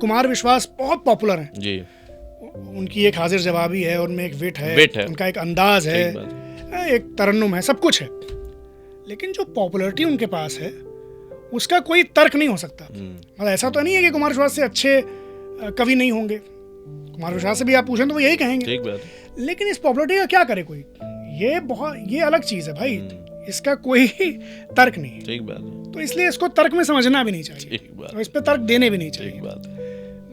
कुमार विश्वास बहुत पॉपुलर हैं जी। उनकी एक हाजिर जवाबी है, उनमें एक विट है, उनका एक अंदाज है, एक तरन्नुम है, सब कुछ है। लेकिन जो पॉपुलैरिटी उनके पास है उसका कोई तर्क नहीं हो सकता। मतलब ऐसा तो नहीं है कि कुमार विश्वास से अच्छे कवि नहीं होंगे, कुमार विश्वास से भी आप पूछें तो वो यही कहेंगे। लेकिन इस पॉपुलैरिटी का क्या करे कोई, ये अलग चीज़ है भाई, इसका कोई तर्क नहीं है। ठीक बात है। तो इसलिए इसको तर्क में समझना भी नहीं चाहिए और इस पर तर्क देने भी नहीं चाहिए।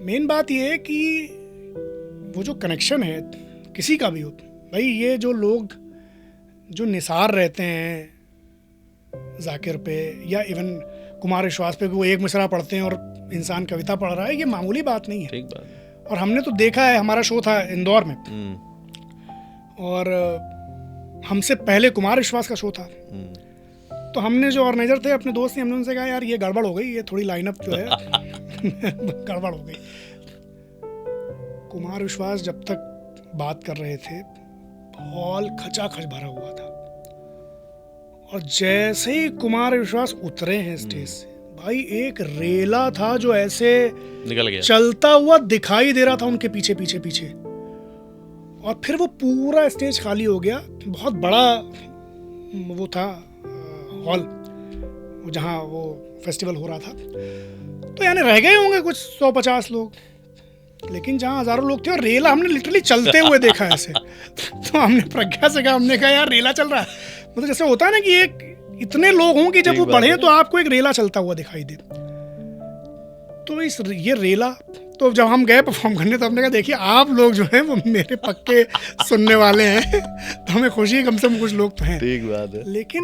मेन बात ये है कि वो जो कनेक्शन है किसी का भी हो भाई, ये जो लोग जो निसार रहते हैं जाकिर पे या इवन कुमार विश्वास पे, वो एक मिसरा पढ़ते हैं और इंसान कविता पढ़ रहा है, ये मामूली बात नहीं है। ठीक बात है। और हमने तो देखा है, हमारा शो था इंदौर में और हमसे पहले कुमार विश्वास का शो था, तो हमने जो ऑर्गेनाइजर थे अपने दोस्त ने, हमने उनसे कहा यार ये गड़बड़ हो गई, ये थोड़ी लाइनअप जो है गड़बड़ हो गई। कुमार विश्वास जब तक बात कर रहे थे हॉल खचाखच भरा हुआ था, और जैसे ही कुमार विश्वास उतरे हैं स्टेज से, भाई एक रेला था जो ऐसे निकल गया, चलता हुआ दिखाई दे रहा था उनके पीछे पीछे पीछे, और फिर वो पूरा स्टेज खाली हो गया। बहुत बड़ा वो था हॉल जहाँ वो फेस्टिवल हो रहा था, तो यानी रह गए होंगे कुछ 150 लोग, लेकिन जहाँ हजारों लोग थे और रेला हमने लिटरली चलते हुए देखा ऐसे। तो हमने प्रज्ञा से कहा, हमने कहा यार रेला चल रहा है, मतलब जैसे होता है ना कि एक इतने लोग हों कि जब वो बढ़े तो आपको एक रेला चलता हुआ दिखाई दे। तो ये रेला, तो जब हम गए परफॉर्म करने तो हमने कहा देखिए आप लोग जो हैं वो मेरे पक्के सुनने वाले हैं, तो हमें खुशी है कम से कम कुछ लोग तो हैं। ठीक बात है। लेकिन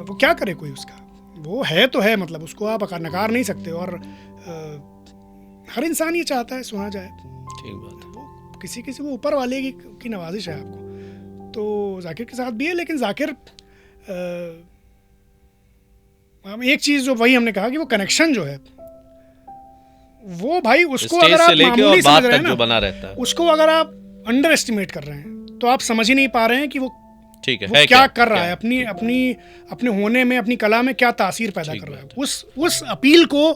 वो क्या करे कोई, उसका वो है तो है, मतलब उसको आप नकार नहीं सकते, और हर इंसान ये चाहता है सुना जाए। ठीक बात है। वो किसी वो ऊपर वाले की नवाजिश है आपको, तो जाकिर के साथ भी है। लेकिन जाकिर एक चीज़ जो वही हमने कहा कि वो कनेक्शन जो है वो भाई उसको अगर आप मामूली समझ रहे हैं ना, बना रहता है, उसको अगर आप अंडर एस्टिमेट कर रहे हैं तो आप समझ ही नहीं पा रहे हैं कि वो ठीक है, वो क्या कर रहा है, अपने होने में, अपनी कला में क्या तासीर पैदा कर रहा है। उस अपील को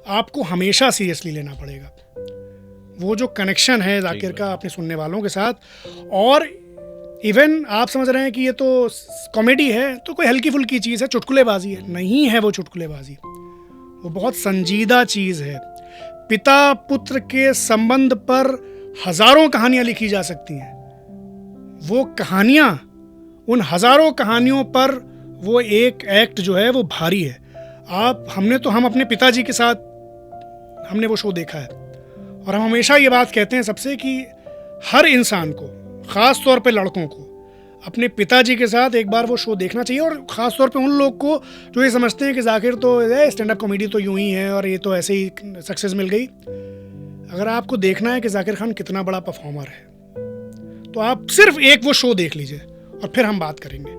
आपको हमेशा सीरियसली लेना पड़ेगा। वो जो कनेक्शन है जाकिर का अपने सुनने वालों के साथ, और इवन आप समझ रहे हैं कि ये तो कॉमेडी है, तो कोई हल्की फुल्की चीज़ है, चुटकुलेबाजी है, नहीं है वो चुटकुलेबाजी, वो बहुत संजीदा चीज़ है। पिता पुत्र के संबंध पर हजारों कहानियां लिखी जा सकती हैं, वो कहानियां, उन हजारों कहानियों पर वो एक एक्ट जो है वो भारी है। हम अपने पिताजी के साथ हमने वो शो देखा है, और हम हमेशा ये बात कहते हैं सबसे कि हर इंसान को, ख़ास तौर पे लड़कों को, अपने पिताजी के साथ एक बार वो शो देखना चाहिए। और ख़ास तौर पे उन लोग को जो ये समझते हैं कि जाकिर तो स्टैंड अप कॉमेडी तो यूं ही है और ये तो ऐसे ही सक्सेस मिल गई। अगर आपको देखना है कि जाकिर खान कितना बड़ा परफॉर्मर है, तो आप सिर्फ एक वो शो देख लीजिए और फिर हम बात करेंगे।